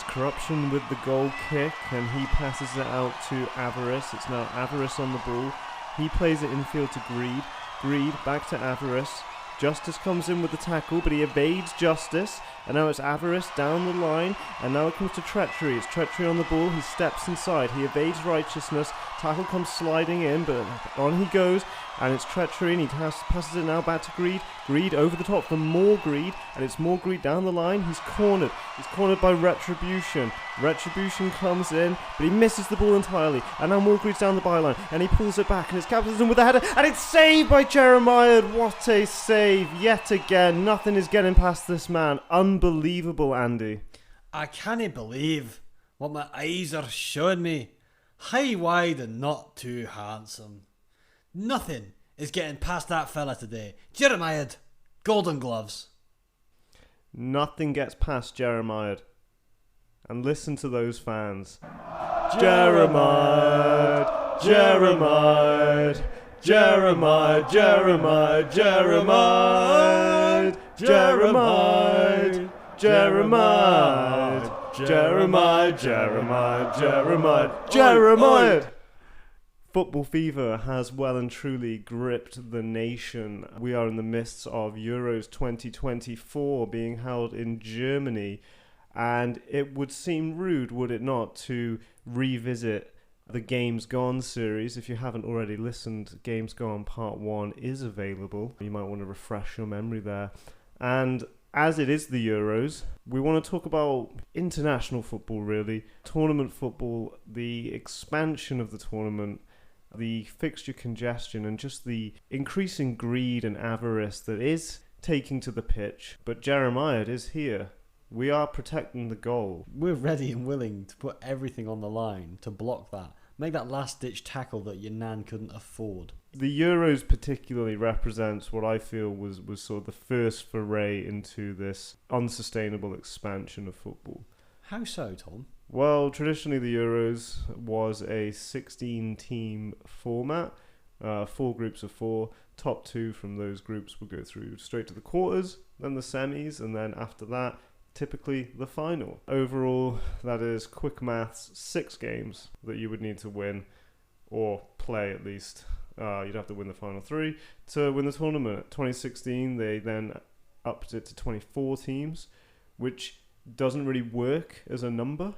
corruption with the goal kick, and he passes it out to Avarice. It's now Avarice on the ball. He plays it infield to Greed. Greed back to Avarice. Justice comes in with the tackle, but he evades Justice, and now it's Avarice down the line, and now it comes to Treachery. It's Treachery on the ball. He steps inside. He evades Righteousness. Tackle comes sliding in, but on he goes, and it's Treachery, and he passes it now back to Greed. Greed over the top for more Greed, and it's more Greed down the line. He's cornered. He's cornered by Retribution. Retribution comes in, but he misses the ball entirely, and now more Greed's down the byline, and he pulls it back, and it's Capitalism with the header, and it's saved by Jeremiad. What a save yet again. Nothing is getting past this man. Unbelievable, Andy. I can't believe what my eyes are showing me. High, wide, and not too handsome. Nothing is getting past that fella today. Jeremiad, golden gloves. Nothing gets past Jeremiad. And listen to those fans. Jeremiad, Jeremiad, Jeremiad, Jeremiad, Jeremiad, Jeremiad, Jeremiad, Jeremiad, Jeremiad, Jeremiad, Jeremiad. Football fever has well and truly gripped the nation. We are in the midst of Euros 2024 being held in Germany, and it would seem rude, would it not, to revisit the Games Gone series. If you haven't already listened, Games Gone Part 1 is available. You might want to refresh your memory there. And as it is the Euros, we want to talk about international football, really. Tournament football, the expansion of the tournament, the fixture congestion, and just the increasing greed and avarice that is taking to the pitch. But Jeremiad is here. We are protecting the goal. We're ready and willing to put everything on the line to block that. Make that last-ditch tackle that your nan couldn't afford. The Euros particularly represents what I feel was sort of the first foray into this unsustainable expansion of football. How so, Tom? Well, traditionally the Euros was a 16-team format, 4 groups of 4. Top 2 from those groups would go through straight to the quarters, then the semis, and then after that, typically the final. Overall, that is quick maths, 6 games that you would need to win, or play at least. You'd have to win the final 3 to win the tournament. 2016, they then upped it to 24 teams, which doesn't really work as a number.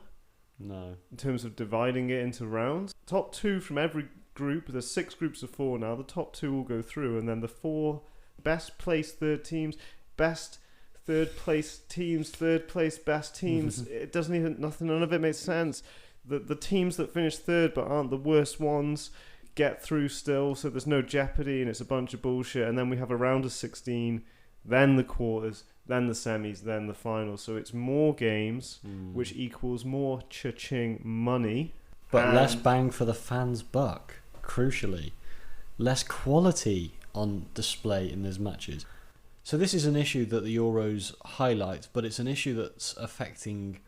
No. In terms of dividing it into rounds. Top 2 from every group, there's 6 groups of 4 now, the top 2 will go through, and then the 4 best placed third teams, best third place teams, third place best teams. It doesn't even, none of it makes sense. The teams that finish third but aren't the worst ones get through still, so there's no jeopardy, and it's a bunch of bullshit. And then we have a round of 16, then the quarters, then the semis, then the final. So it's more games, which equals more cha-ching money. But less bang for the fans' buck, crucially. Less quality on display in those matches. So this is an issue that the Euros highlight, but it's an issue that's affecting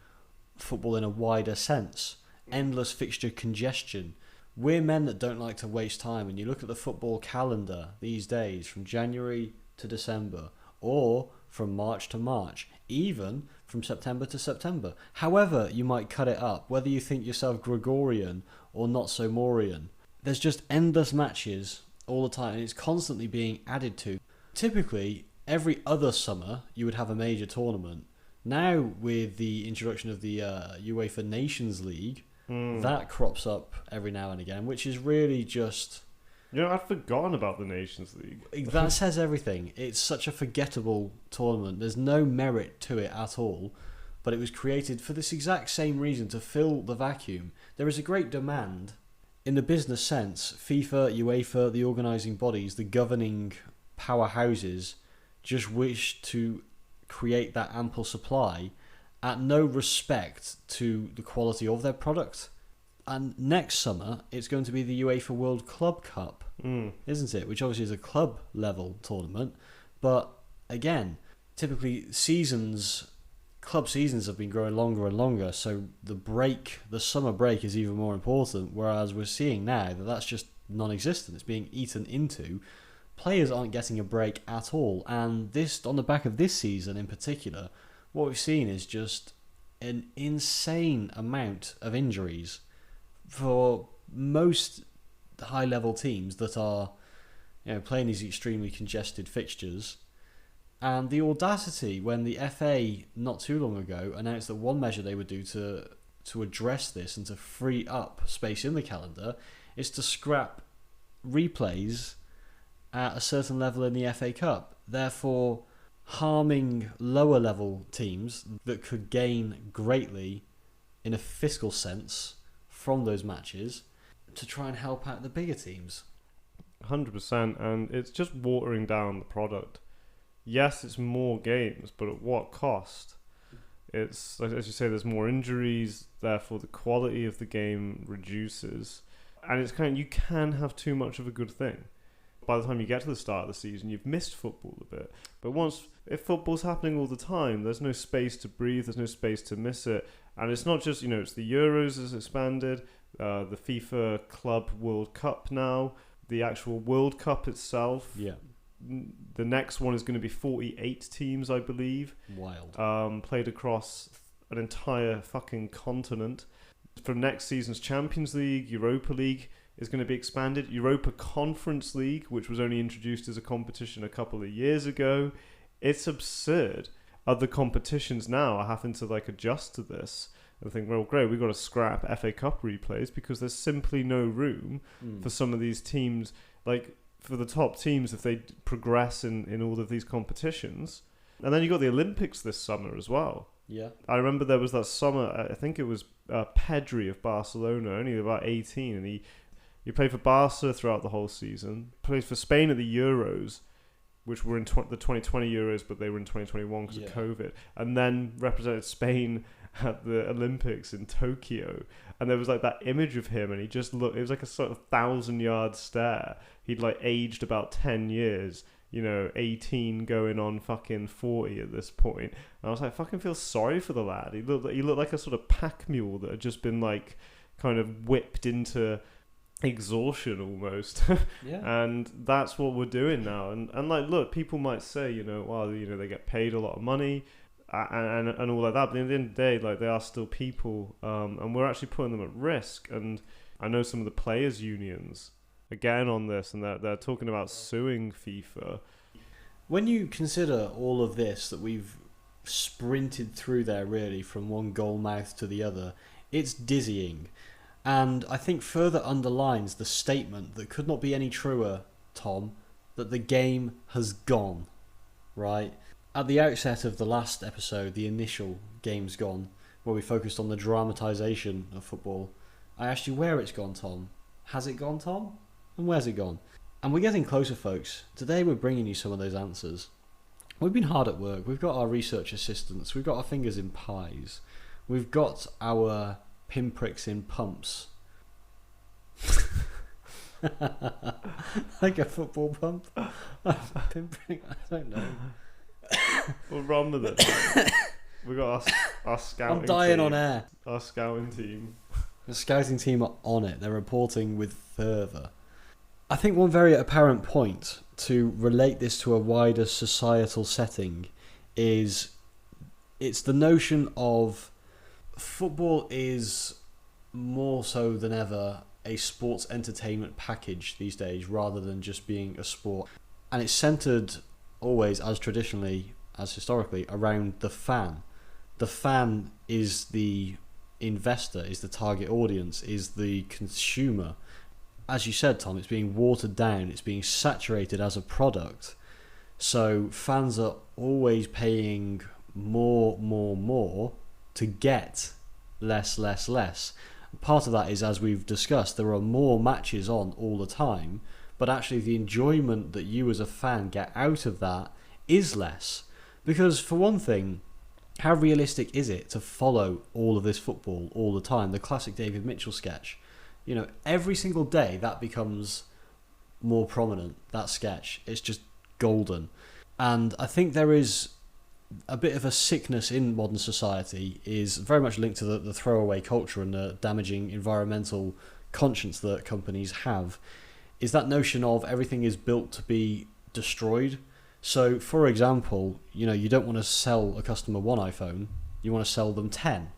football in a wider sense. Endless fixture congestion. We're men that don't like to waste time, and you look at the football calendar these days from January to December, or from March to March, even from September to September. However you might cut it up, whether you think yourself Gregorian or not so Mauryan, there's just endless matches all the time, and it's constantly being added to. Typically, every other summer you would have a major tournament. Now, with the introduction of the UEFA Nations League, that crops up every now and again, which is really just... I'd forgotten about the Nations League. That says everything. It's such a forgettable tournament. There's no merit to it at all, but it was created for this exact same reason, to fill the vacuum. There is a great demand. In the business sense, FIFA, UEFA, the organising bodies, the governing powerhouses just wish to create that ample supply at no respect to the quality of their product. And next summer, it's going to be the UEFA World Club Cup, isn't it? Which obviously is a club level tournament. But again, typically club seasons have been growing longer and longer. So the summer break is even more important. Whereas we're seeing now that that's just non-existent. It's being eaten into. Players aren't getting a break at all. And this, on the back of this season in particular, what we've seen is just an insane amount of injuries for most high-level teams that are, playing these extremely congested fixtures. And the audacity when the FA not too long ago announced that one measure they would do to address this and to free up space in the calendar is to scrap replays at a certain level in the FA Cup, therefore harming lower level teams that could gain greatly in a fiscal sense from those matches to try and help out the bigger teams. 100%, and it's just watering down the product. Yes, it's more games, but at what cost? It's, as you say, there's more injuries, therefore the quality of the game reduces. And it's you can have too much of a good thing. By the time you get to the start of the season, you've missed football a bit. But if football's happening all the time, there's no space to breathe, there's no space to miss it. And it's not just, it's the Euros has expanded, the FIFA Club World Cup now, the actual World Cup itself. Yeah. The next one is going to be 48 teams, I believe. Wild. Played across an entire fucking continent. For next season's Champions League, Europa League is going to be expanded. Europa Conference League, which was only introduced as a competition a couple of years ago. It's absurd. Other competitions now are having to adjust to this and think, well, great, we've got to scrap FA Cup replays because there's simply no room for some of these teams. For the top teams, if they progress in all of these competitions. And then you got the Olympics this summer as well. Yeah. I remember there was that summer, I think it was Pedri of Barcelona, only about 18, and he played for Barca throughout the whole season, played for Spain at the Euros, which were in the 2020 Euros, but they were in 2021 because of COVID, and then represented Spain at the Olympics in Tokyo. And there was that image of him, and he just looked, it was like a sort of 1,000-yard stare. He'd aged about 10 years, 18 going on fucking 40 at this point. And I was fucking feel sorry for the lad. He looked like a sort of pack mule that had just been kind of whipped into exhaustion almost. Yeah. And that's what we're doing now. And look, people might say, they get paid a lot of money and all like that, but at the end of the day, they are still people, and we're actually putting them at risk. And I know some of the players' unions again on this, and they're talking about suing FIFA. When you consider all of this that we've sprinted through there, really, from one goal mouth to the other, it's dizzying. And I think further underlines the statement that could not be any truer, Tom, that the game has gone, right? At the outset of the last episode, the initial Game's Gone, where we focused on the dramatisation of football, I asked you where it's gone, Tom. Has it gone, Tom? And where's it gone? And we're getting closer, folks. Today we're bringing you some of those answers. We've been hard at work. We've got our research assistants. We've got our fingers in pies. We've got our pinpricks in pumps. Like a football pump? Pinprick? I don't know. What's wrong with it? We've got our scouting I'm dying team. on air. Our scouting team. The scouting team are on it. They're reporting with fervour. I think one very apparent point to relate this to a wider societal setting is it's the notion of football is more so than ever a sports entertainment package these days rather than just being a sport. And it's centred always, as traditionally, as historically, around the fan. The fan is the investor, is the target audience, is the consumer. As you said, Tom, it's being watered down, it's being saturated as a product. So fans are always paying more to get less. Part of that is, as we've discussed, there are more matches on all the time, but actually the enjoyment that you as a fan get out of that is less. Because for one thing, how realistic is it to follow all of this football all the time? The classic David Mitchell sketch. Every single day that becomes more prominent, that sketch. It's just golden. And I think there is a bit of a sickness in modern society, is very much linked to the throwaway culture and the damaging environmental conscience that companies have, is that notion of everything is built to be destroyed. So, for example, you don't want to sell a customer one iPhone, you want to sell them 10.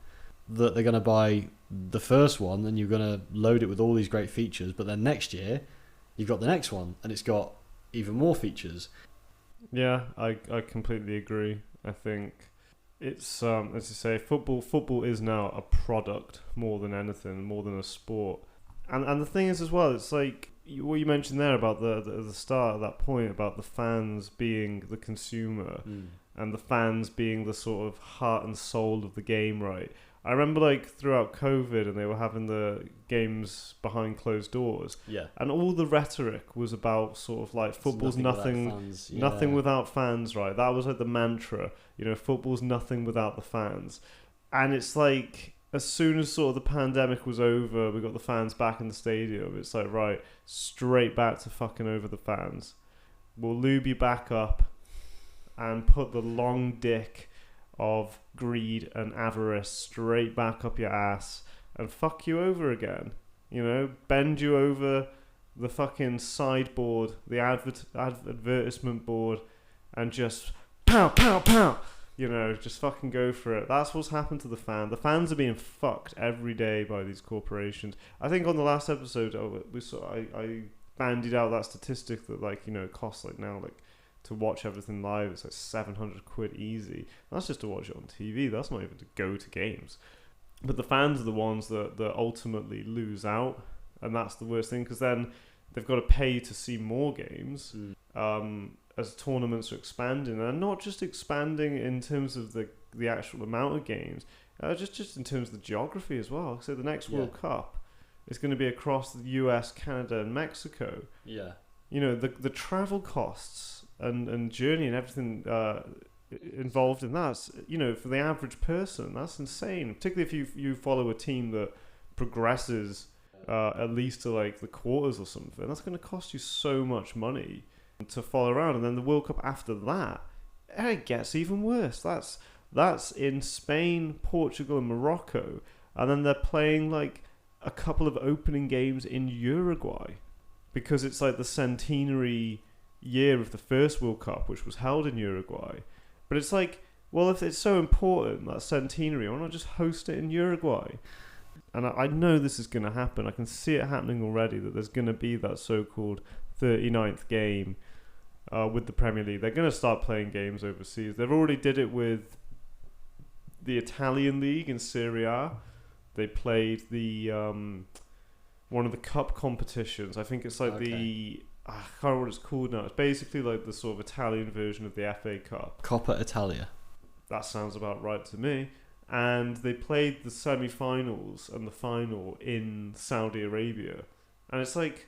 that they're going to buy the first one and you're going to load it with all these great features, but then next year you've got the next one and it's got even more features. Yeah, I completely agree. I think it's as you say, football is now a product more than anything, more than a sport. And the thing is as well, it's like what you mentioned there about the start of that point about the fans being the consumer and the fans being the sort of heart and soul of the game, right? I remember like throughout COVID and they were having the games behind closed doors. Yeah. And all the rhetoric was about sort of like football's nothing without fans, right? That was like the mantra, you know, football's nothing without the fans. And it's like as soon as sort of the pandemic was over, we got the fans back in the stadium. It's like, right, straight back to fucking over the fans. We'll lube you back up and put the long dick of greed and avarice straight back up your ass and fuck you over again. You know, bend you over the fucking sideboard, the advertisement board, and just pow, pow, pow. You know, just fucking go for it. That's what's happened to the fan. The fans are being fucked every day by these corporations. I think on the last episode, I bandied out that statistic that, like, you know, it costs like now, like, to watch everything live, it's like 700 quid easy. That's just to watch it on TV. That's not even to go to games. But the fans are the ones that ultimately lose out, and that's the worst thing, because then they've got to pay to see more games as tournaments are expanding, and not just expanding in terms of the actual amount of games, just in terms of the geography as well. So the next World Cup is going to be across the US, Canada, and Mexico. Yeah, you know, the travel costs and journey and everything involved in that, you know, for the average person, that's insane. Particularly if you follow a team that progresses at least to like the quarters or something, that's going to cost you so much money to follow around. And then the World Cup after that, it gets even worse. That's in Spain, Portugal, and Morocco, and then they're playing like a couple of opening games in Uruguay because it's like the centenary year of the first World Cup, which was held in Uruguay. But it's like, well, if it's so important, that centenary, why not just host it in Uruguay? And I know this is going to happen. I can see it happening already, that there's going to be that so-called 39th game with the Premier League. They're going to start playing games overseas. They've already did it with the Italian league in Serie A. They played the one of the cup competitions. I think it's like I can't remember what it's called now. It's basically like the sort of Italian version of the FA Cup. Coppa Italia. That sounds about right to me. And they played the semi-finals and the final in Saudi Arabia. And it's like,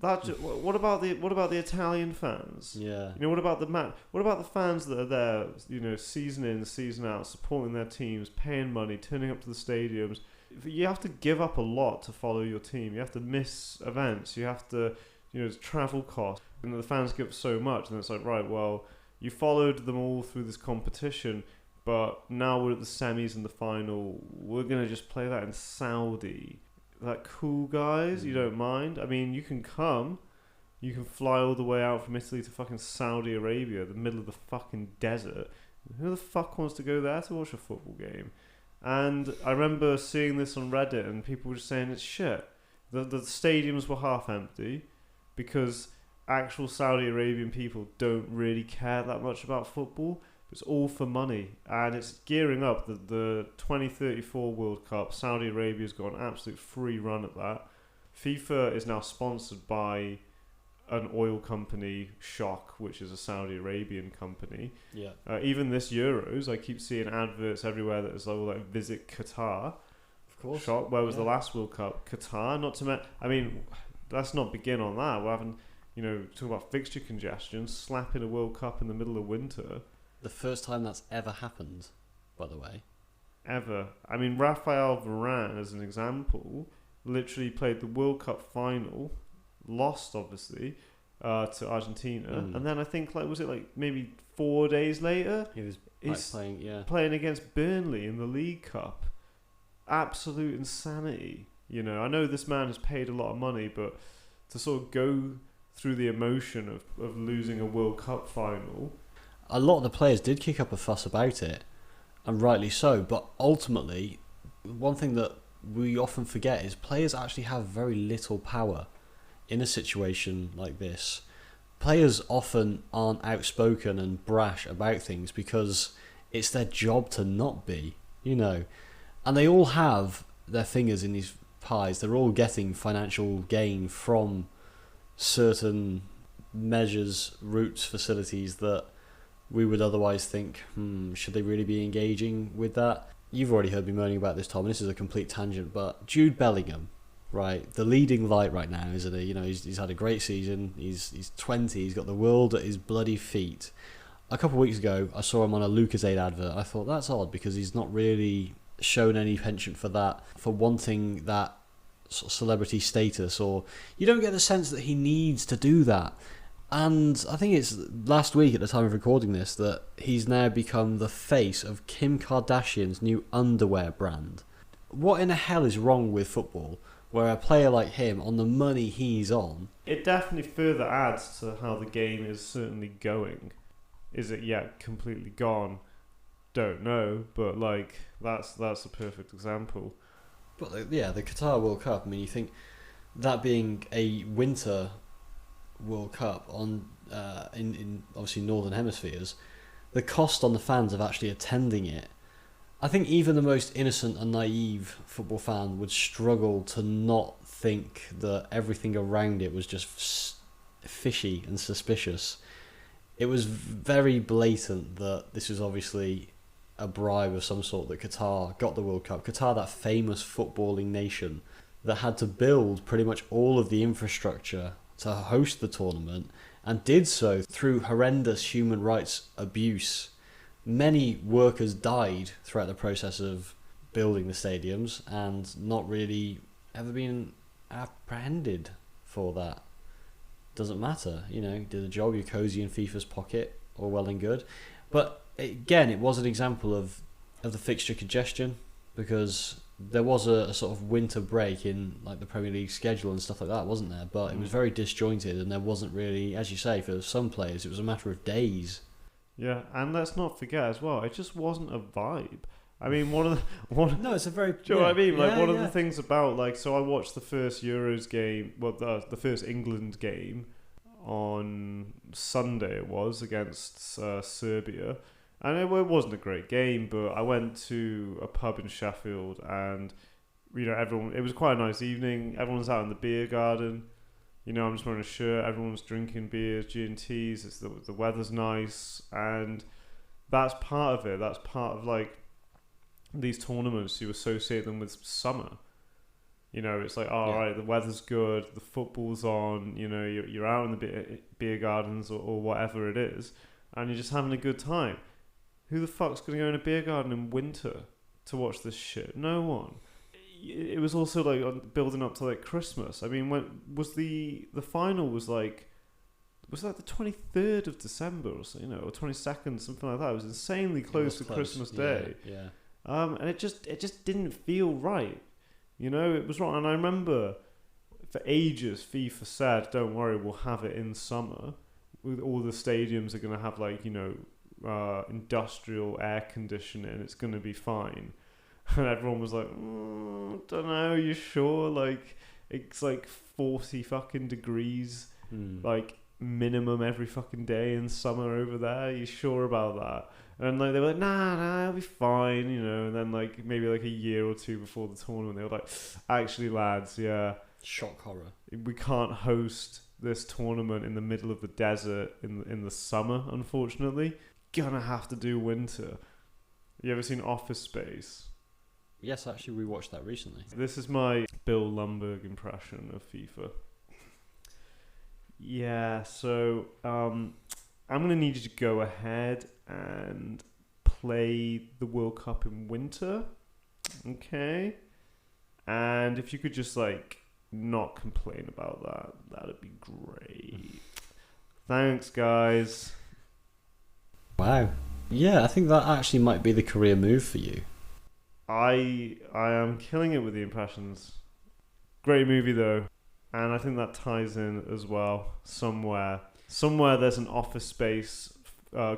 that. What about the Italian fans? Yeah. You know, what about the fans that are there, you know, season in, season out, supporting their teams, paying money, turning up to the stadiums? You have to give up a lot to follow your team. You have to miss events. You have to, you know, travel costs. And the fans give up so much. And it's like, right, well, you followed them all through this competition, but now we're at the semis and the final. We're going to just play that in Saudi. That cool, guys? You don't mind? I mean, you can come. You can fly all the way out from Italy to fucking Saudi Arabia, the middle of the fucking desert. Who the fuck wants to go there to watch a football game? And I remember seeing this on Reddit and people were just saying it's shit. The stadiums were half empty because actual Saudi Arabian people don't really care that much about football. It's all for money, and it's gearing up. The 2034 World Cup, Saudi Arabia's got an absolute free run at that. FIFA is now sponsored by an oil company, Shock, which is a Saudi Arabian company. Yeah. Even this Euros, I keep seeing adverts everywhere that is like visit Qatar. Of course. Shock. Where was the last World Cup? Qatar. Not to I mean, let's not begin on that. We're having, you know, talking about fixture congestion, slapping a World Cup in the middle of winter. The first time that's ever happened, by the way. Ever. I mean, Raphael Varane, as an example, literally played the World Cup final, lost, obviously, to Argentina. And then I think, was it maybe 4 days later? He's playing against Burnley in the League Cup. Absolute insanity. You know, I know this man has paid a lot of money, but to sort of go through the emotion of losing a World Cup final... A lot of the players did kick up a fuss about it, and rightly so, but ultimately one thing that we often forget is players actually have very little power in a situation like this. Players often aren't outspoken and brash about things because it's their job to not be, and they all have their fingers in these pies. They're all getting financial gain from certain measures, routes, facilities that we would otherwise think, should they really be engaging with that? You've already heard me moaning about this, Tom, and this is a complete tangent, but Jude Bellingham, right, the leading light right now, isn't he? He's had a great season. He's 20. He's got the world at his bloody feet. A couple of weeks ago, I saw him on a Lucozade advert. I thought, that's odd, because he's not really shown any penchant for that, for wanting that sort of celebrity status, or you don't get the sense that he needs to do that. And I think it's last week at the time of recording this that he's now become the face of Kim Kardashian's new underwear brand. What in the hell is wrong with football where a player like him, on the money he's on... It definitely further adds to how the game is certainly going. Is it yet completely gone? Don't know, but that's a perfect example. But yeah, the Qatar World Cup, I mean, you think that being a winter World Cup on in obviously northern hemispheres, the cost on the fans of actually attending it, I think even the most innocent and naive football fan would struggle to not think that everything around it was just fishy and suspicious. It was very blatant that this was obviously a bribe of some sort that Qatar got the World Cup. Qatar, that famous footballing nation that had to build pretty much all of the infrastructure to host the tournament, and did so through horrendous human rights abuse. Many workers died throughout the process of building the stadiums and not really ever been apprehended for that. Doesn't matter, did a job, you're cozy in FIFA's pocket, all well and good. But again, it was an example of the fixture congestion, because there was a sort of winter break in the Premier League schedule and stuff like that, wasn't there? But it was very disjointed, and there wasn't really, as you say, for some players, it was a matter of days. Yeah, and let's not forget as well, it just wasn't a vibe. I mean, no, it's a very... Do you know what I mean? One of the things about, so I watched the first Euros game, the first England game on Sunday it was, against Serbia. And it wasn't a great game, but I went to a pub in Sheffield, and everyone. It was quite a nice evening. Everyone's out in the beer garden. I'm just wearing a shirt. Everyone's drinking beers, G&Ts. The weather's nice, and that's part of it. That's part of these tournaments. You associate them with summer. It's right, the weather's good, the football's on. You're out in the beer gardens or whatever it is, and you're just having a good time. Who the fuck's going to go in a beer garden in winter to watch this shit? No one. It was also building up to Christmas. I mean, when was the final was the 23rd of December or so, or 22nd, something like that. It was insanely close to Christmas Day. Yeah. And it just didn't feel right. It was wrong. And I remember for ages FIFA said, "Don't worry, we'll have it in summer. All the stadiums are going to have industrial air conditioning, it's going to be fine." And everyone was like, don't know, you sure? It's 40 fucking degrees minimum every fucking day in summer over there. You sure about that? And they were like, nah, it'll be fine, and then maybe a year or two before the tournament, they were like, actually lads, yeah, shock horror, we can't host this tournament in the middle of the desert in the summer, unfortunately. Gonna have to do winter. You ever seen Office Space? Yes, actually, we watched that recently. This is my Bill Lumbergh impression of FIFA. Yeah, so I'm gonna need you to go ahead and play the World Cup in winter, okay? And if you could just not complain about that'd be great. Thanks, guys. Wow. Yeah, I think that actually might be the career move for you. I am killing it with the impressions. Great movie though, and I think that ties in as well. Somewhere there's an Office Space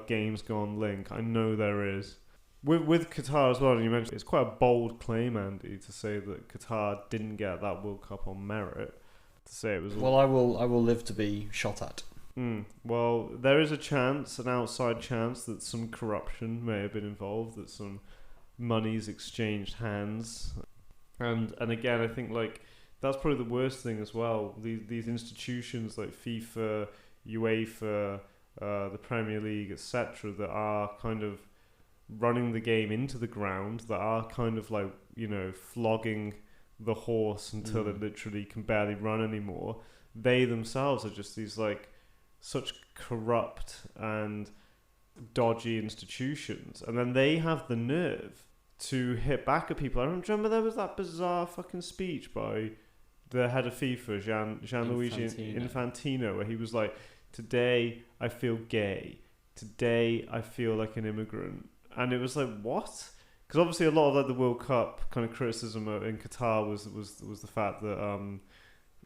Games Gone link. I know there is. With Qatar as well, and you mentioned it's quite a bold claim, Andy, to say that Qatar didn't get that World Cup on merit. To say it was well, I will live to be shot at. Well, there is a chance, an outside chance, that some corruption may have been involved, that some money's exchanged hands, and again, I think like that's probably the worst thing as well. These institutions like FIFA, UEFA, the Premier League, etc., that are kind of running the game into the ground, that are kind of like, you know, flogging the horse until it literally can barely run anymore. They themselves are just these like such corrupt and dodgy institutions, and then they have the nerve to hit back at people. I remember there was that bizarre fucking speech by the head of FIFA, Gianluigi Infantino, where he was like, "Today I feel gay. Today I feel like an immigrant." And it was like, what? Because obviously a lot of like the World Cup kind of criticism in Qatar was the fact that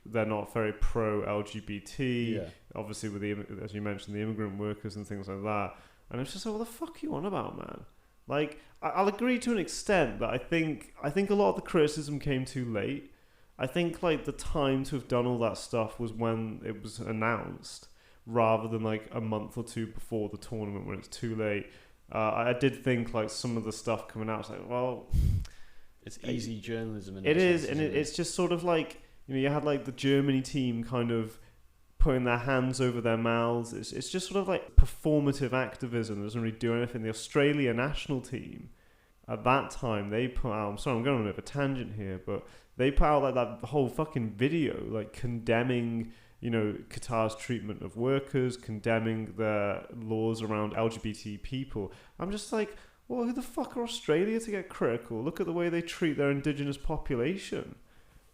they're not very pro LGBT. Yeah. Obviously with the, as you mentioned, the immigrant workers and things like that. And it's just like, what the fuck are you on about, man? Like, I'll agree to an extent that I think a lot of the criticism came too late. I think like the time to have done all that stuff was when it was announced, rather than like a month or two before the tournament when it's too late. I did think like some of the stuff coming out, was like, well, it's easy journalism. It is, and it's just sort of like, you know, you had like the Germany team kind of putting their hands over their mouths. It's just sort of like performative activism. It doesn't really do anything. The Australia national team at that time, they put out, I'm sorry, I'm going on a bit of a tangent here, but they put out like that whole fucking video, like condemning, you know, Qatar's treatment of workers, condemning their laws around LGBT people. I'm just like, well, who the fuck are Australia to get critical? Look at the way they treat their indigenous population.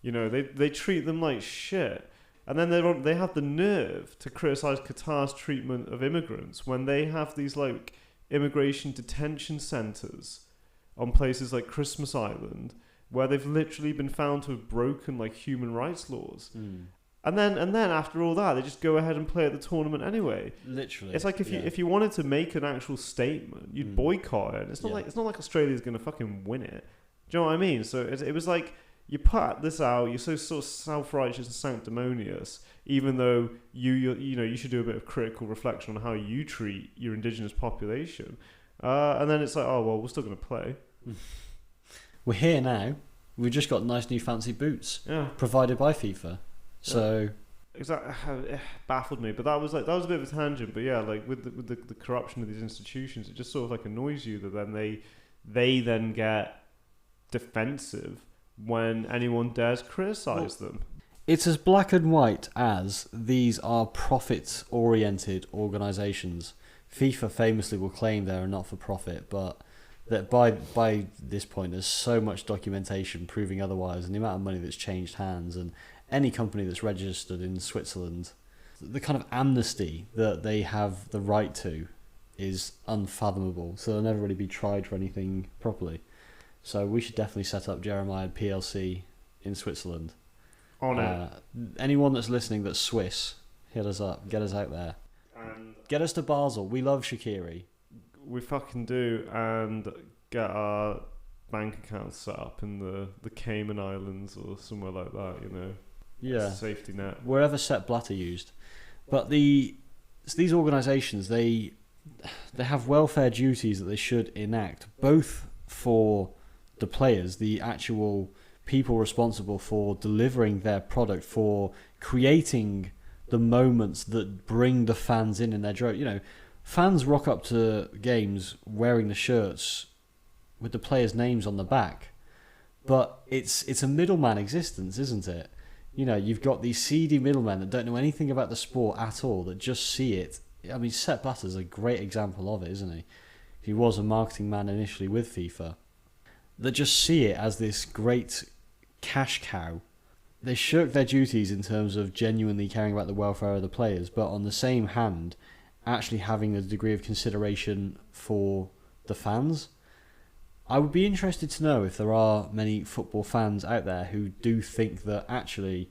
You know, they treat them like shit. And then they have the nerve to criticize Qatar's treatment of immigrants when they have these like immigration detention centers on places like Christmas Island, where they've literally been found to have broken like human rights laws. And then after all that, they just go ahead and play at the tournament anyway. Literally, it's like if you wanted to make an actual statement, you'd boycott it. It's not like Australia's going to fucking win it. Do you know what I mean? So it was like, you put this out, you're so sort of self-righteous and sanctimonious, even though you should do a bit of critical reflection on how you treat your indigenous population. And then it's like, oh well, we're still going to play. We're here now. We've just got nice new fancy boots, provided by FIFA. So exactly, it baffled me, but that was a bit of a tangent. But yeah, like with the corruption of these institutions, it just sort of like annoys you that then they then get defensive when anyone dares criticize them. It's as black and white as these are profit-oriented organisations. FIFA famously will claim they're not for profit, but that by this point there's so much documentation proving otherwise, and the amount of money that's changed hands, and any company that's registered in Switzerland, the kind of amnesty that they have the right to is unfathomable. So they'll never really be tried for anything properly. So we should definitely set up Jeremiad PLC in Switzerland. On it. Anyone that's listening that's Swiss, hit us up, get us out there. And get us to Basel. We love Shaqiri. We fucking do, and get our bank accounts set up in the Cayman Islands or somewhere like that, you know. Yeah. Safety net. Wherever Sepp Blatter used. But these organisations, they have welfare duties that they should enact, both for the players, the actual people responsible for delivering their product, for creating the moments that bring the fans in their droves. You know, fans rock up to games wearing the shirts with the players' names on the back, but it's a middleman existence, isn't it? You know, you've got these seedy middlemen that don't know anything about the sport at all, that just see it. I mean, Sepp Blatter's a great example of it, isn't he? He was a marketing man initially with FIFA. That just see it as this great cash cow. They shirk their duties in terms of genuinely caring about the welfare of the players, but on the same hand, actually having a degree of consideration for the fans. I would be interested to know if there are many football fans out there who do think that actually,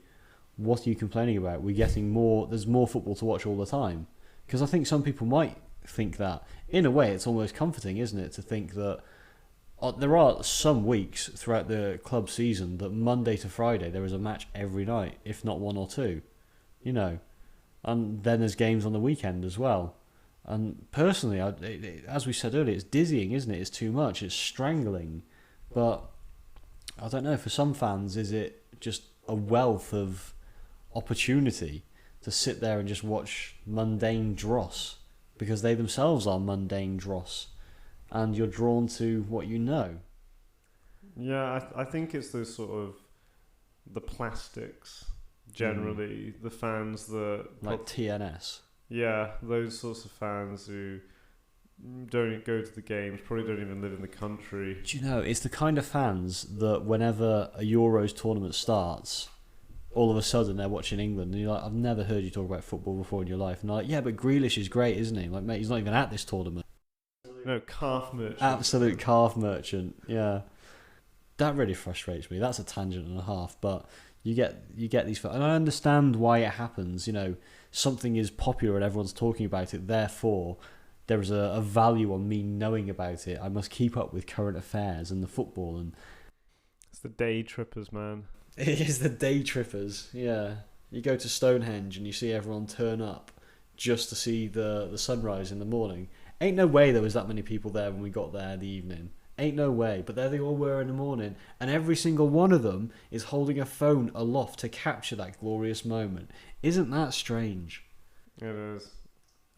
what are you complaining about? We're getting more, there's more football to watch all the time. Because I think some people might think that. In a way, it's almost comforting, isn't it, to think that There are some weeks throughout the club season that Monday to Friday there is a match every night, if not one or two, you know, and then there's games on the weekend as well. And personally, as we said earlier, it's dizzying, isn't it? It's too much. It's strangling. But I don't know. For some fans, is it just a wealth of opportunity to sit there and just watch mundane dross because they themselves are mundane dross, and you're drawn to what you know. Yeah, I think it's those sort of the plastics generally, the fans that like TNS. Yeah, those sorts of fans who don't go to the games, probably don't even live in the country. Do you know, it's the kind of fans that whenever a Euros tournament starts, all of a sudden they're watching England and you're like, I've never heard you talk about football before in your life. And they're like, yeah, but Grealish is great, isn't he? Like, mate, he's not even at this tournament. No, calf merchant. Absolute calf merchant, yeah. That really frustrates me. That's a tangent and a half, but you get these, and I understand why it happens. You know, something is popular and everyone's talking about it, therefore there is a value on me knowing about it. I must keep up with current affairs and the football, and it's the day trippers, man. It is the day trippers, yeah. You go to Stonehenge and you see everyone turn up just to see the sunrise in the morning. Ain't no way there was that many people there when we got there in the evening. Ain't no way. But there they all were in the morning, and every single one of them is holding a phone aloft to capture that glorious moment. Isn't that strange? It is.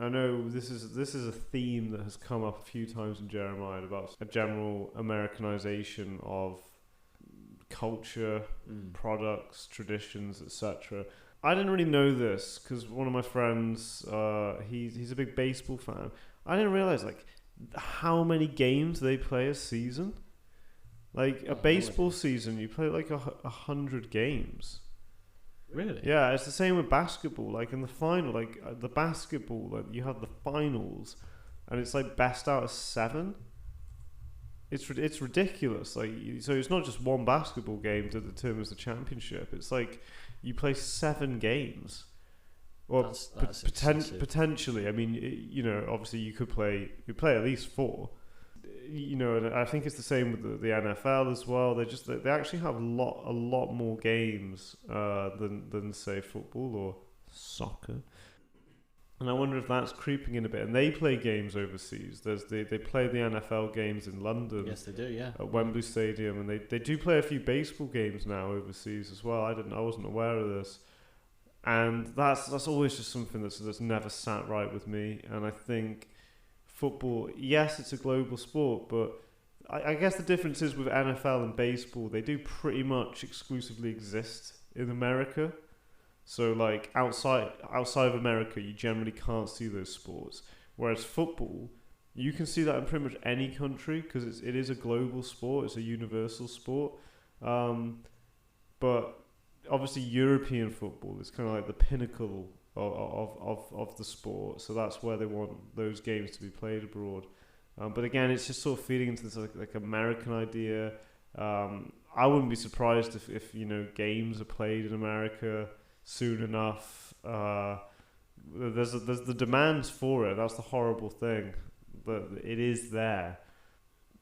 I know this is a theme that has come up a few times in Jeremiad about a general Americanization of culture, products, traditions, etc. I didn't really know this because one of my friends, he's a big baseball fan. I didn't realize how many games they play a season. Like a baseball season, you play like 100 games. Really? Yeah, it's the same with basketball. Like in the final, the basketball, you have the finals, and it's like best out of 7. It's ridiculous. So it's not just one basketball game that determines the championship. It's like you play 7 games. Well, that's potentially. I mean, obviously you could play at least 4. And I think it's the same with the NFL as well. They actually have a lot more games than say football or soccer. And I wonder if that's creeping in a bit. And they play games overseas. They play the NFL games in London. Yes, they do. Yeah. At Wembley Stadium, and they do play a few baseball games now overseas as well. I wasn't aware of this. And that's always just something that's never sat right with me. And I think football, yes, it's a global sport, but I guess the difference is with NFL and baseball, they do pretty much exclusively exist in America. So outside of America, you generally can't see those sports. Whereas football, you can see that in pretty much any country because it is a global sport. It's a universal sport. But obviously European football is kind of like the pinnacle of the sport, so that's where they want those games to be played abroad. But again, it's just sort of feeding into this like American idea. I wouldn't be surprised if games are played in America soon enough. There's the demands for it. That's the horrible thing, that it is there.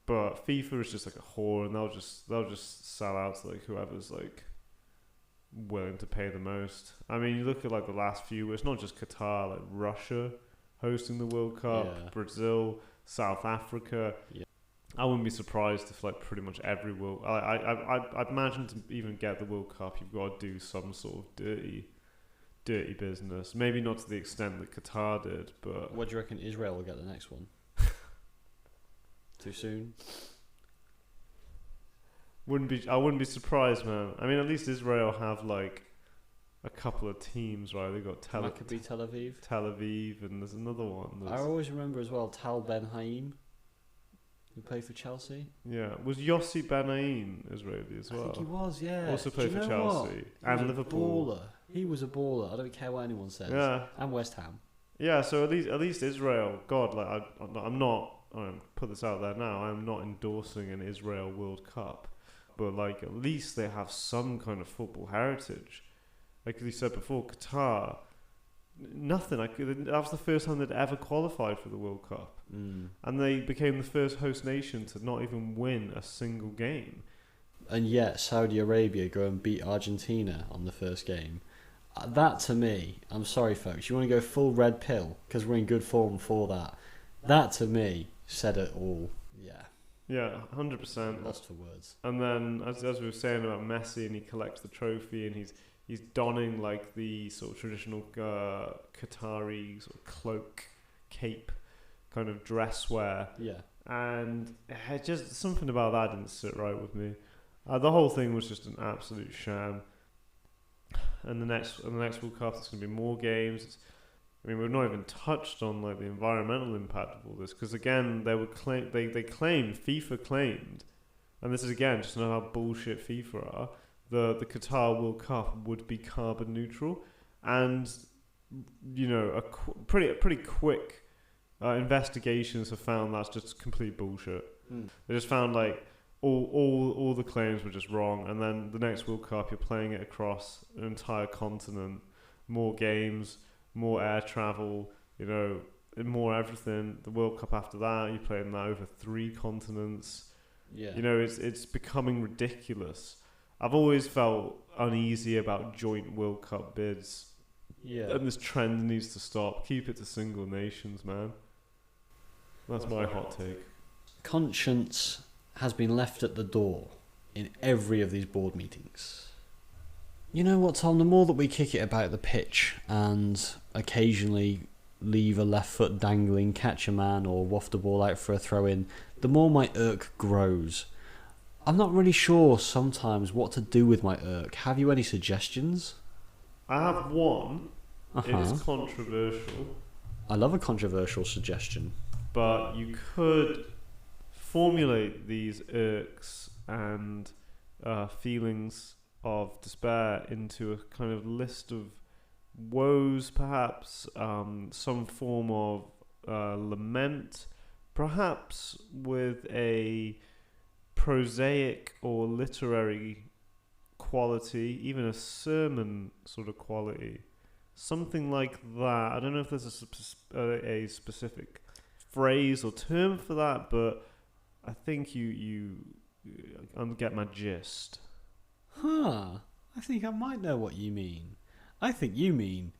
But FIFA is just like a whore, and they'll just sell out to whoever's willing to pay the most. I mean, you look at the last few. It's not just Qatar, Russia hosting the World Cup, Brazil, South Africa. Yeah. I wouldn't be surprised if pretty much every World. I'd imagine to even get the World Cup, you've got to do some sort of dirty business. Maybe not to the extent that Qatar did, but what do you reckon Israel will get the next one? Too soon? I wouldn't be surprised, man. I mean, at least Israel have a couple of teams, right? They got Tel Aviv, and there's another one. I always remember as well Tal Ben Haim, who played for Chelsea. Yeah, was Yossi Benaim Israeli as well? I think he was. Yeah. Also played for Chelsea and Liverpool. Baller. He was a baller. I don't care what anyone says. Yeah. And West Ham. Yeah. So at least Israel. God, I'm not. I put this out there now. I'm not endorsing an Israel World Cup. But at least they have some kind of football heritage. Like you said before, Qatar, nothing. That was the first time they'd ever qualified for the World Cup. And they became the first host nation to not even win a single game. And yet Saudi Arabia go and beat Argentina on the first game. That to me, I'm sorry folks, you want to go full red pill because we're in good form for that. That to me said it all. Yeah, 100%. Lost for words. And then, as we were saying about Messi, and he collects the trophy, and he's donning like the sort of traditional Qatari sort of cloak, cape, kind of dress wear. Yeah. And it just something about that didn't sit right with me. The whole thing was just an absolute sham. And the next World Cup, there's going to be more games. We've not even touched on like the environmental impact of all this, because again, they claimed, FIFA claimed, and this is again just know how bullshit FIFA are. The Qatar World Cup would be carbon neutral, and a pretty quick investigations have found that's just complete bullshit. They just found like all the claims were just wrong, and then the next World Cup you're playing it across an entire continent, more games, more air travel, more everything. The World Cup after that, you're playing that over 3 continents. Yeah. It's becoming ridiculous. I've always felt uneasy about joint World Cup bids. Yeah. And this trend needs to stop. Keep it to single nations, man. That's my hot take. Conscience has been left at the door in every of these board meetings. You know what, Tom? The more that we kick it about the pitch and occasionally leave a left foot dangling, catch a man or waft the ball out for a throw-in, the more my irk grows. I'm not really sure sometimes what to do with my irk. Have you any suggestions? I have one. It is controversial. I love a controversial suggestion. But you could formulate these irks and feelings of despair into a kind of list of woes, perhaps, some form of lament, perhaps with a prosaic or literary quality, even a sermon sort of quality, something like that. I don't know if there's a specific phrase or term for that, but I think you get my gist. I think I might know what you mean. I think you mean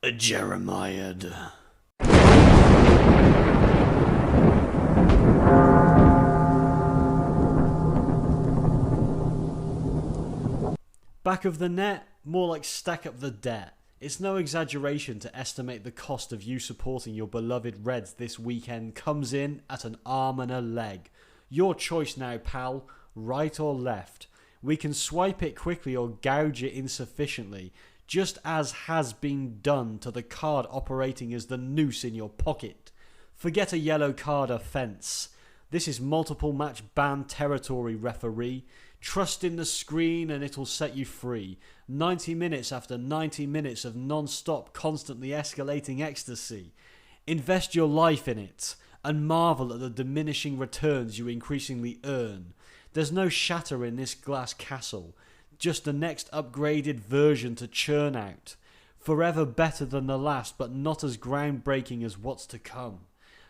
a Jeremiad. Back of the net, more like stack up the debt. It's no exaggeration to estimate the cost of you supporting your beloved Reds this weekend comes in at an arm and a leg. Your choice now, pal, right or left. We can swipe it quickly or gouge it insufficiently, just as has been done to the card operating as the noose in your pocket. Forget a yellow card offence. This is multiple match ban territory, referee. Trust in the screen and it'll set you free. 90 minutes after 90 minutes of non-stop, constantly escalating ecstasy. Invest your life in it and marvel at the diminishing returns you increasingly earn. There's no shatter in this glass castle, just the next upgraded version to churn out. Forever better than the last, but not as groundbreaking as what's to come.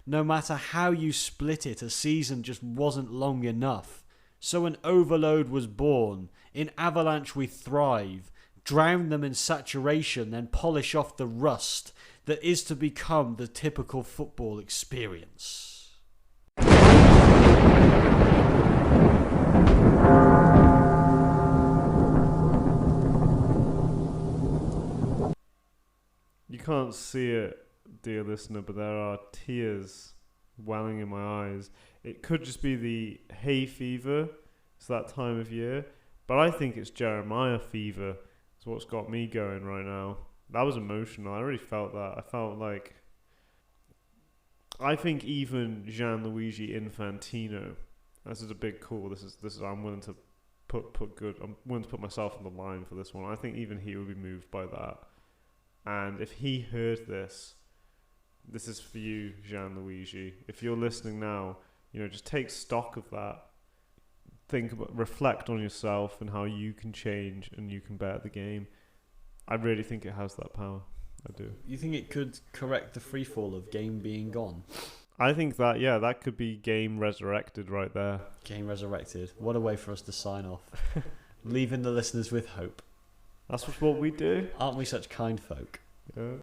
No matter how you split it, a season just wasn't long enough. So an overload was born. In Avalanche we thrive. Drown them in saturation, then polish off the rust that is to become the typical football experience. You can't see it, dear listener, but there are tears welling in my eyes. It could just be the hay fever. It's that time of year. But I think it's Jeremiah fever. It's what's got me going right now. That was emotional. I really felt that. I felt like... I think even Gianluigi Infantino, this is a big call. This is I'm willing to I'm willing to put myself on the line for this one. I think even he would be moved by that. And if he heard this is for you, Gianluigi. If you're listening now, just take stock of that. Reflect on yourself and how you can change and you can better the game. I really think it has that power. I do. You think it could correct the freefall of game being gone? I think that, yeah, that could be game resurrected right there. Game resurrected. What a way for us to sign off. Leaving the listeners with hope. That's what we do. Aren't we such kind folk? Yeah.